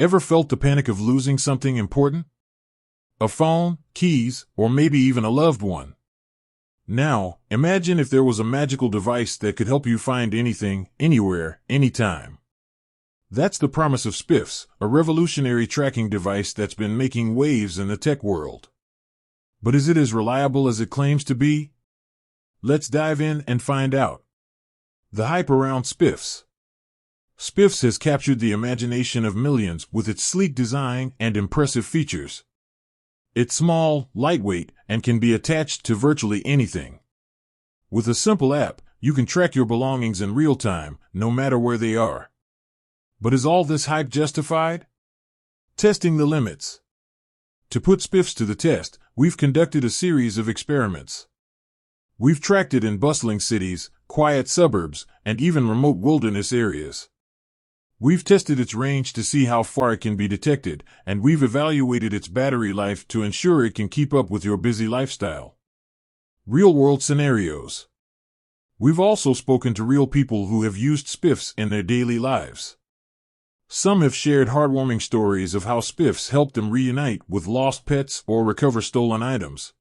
Ever felt the panic of losing something important? A phone, keys, or maybe even a loved one? Now, imagine if there was a magical device that could help you find anything, anywhere, anytime. That's the promise of SPIFFs, a revolutionary tracking device that's been making waves in the tech world. But is it as reliable as it claims to be? Let's dive in and find out. The hype around SPIFFs. SPIFFs has captured the imagination of millions with its sleek design and impressive features. It's small, lightweight, and can be attached to virtually anything. With a simple app, you can track your belongings in real time, no matter where they are. But is all this hype justified? Testing the limits. To put SPIFFs to the test, we've conducted a series of experiments. We've tracked it in bustling cities, quiet suburbs, and even remote wilderness areas. We've tested its range to see how far it can be detected, and we've evaluated its battery life to ensure it can keep up with your busy lifestyle. Real-world scenarios. We've also spoken to real people who have used SPIFFs in their daily lives. Some have shared heartwarming stories of how SPIFFs helped them reunite with lost pets or recover stolen items.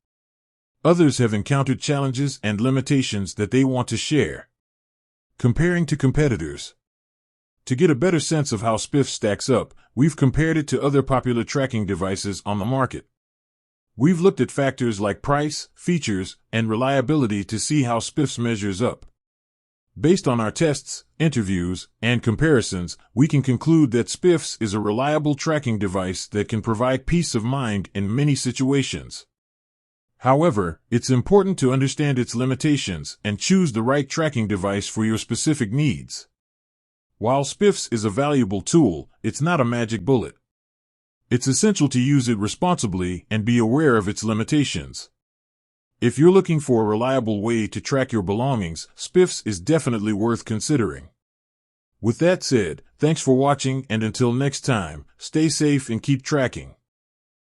Others have encountered challenges and limitations that they want to share. Comparing to competitors. To get a better sense of how SPIFF stacks up, we've compared it to other popular tracking devices on the market. We've looked at factors like price, features, and reliability to see how SPIFFs measures up. Based on our tests, interviews, and comparisons, we can conclude that SPIFFs is a reliable tracking device that can provide peace of mind in many situations. However, it's important to understand its limitations and choose the right tracking device for your specific needs. While SPIFFs is a valuable tool, it's not a magic bullet. It's essential to use it responsibly and be aware of its limitations. If you're looking for a reliable way to track your belongings, SPIFFs is definitely worth considering. With that said, thanks for watching, and until next time, stay safe and keep tracking.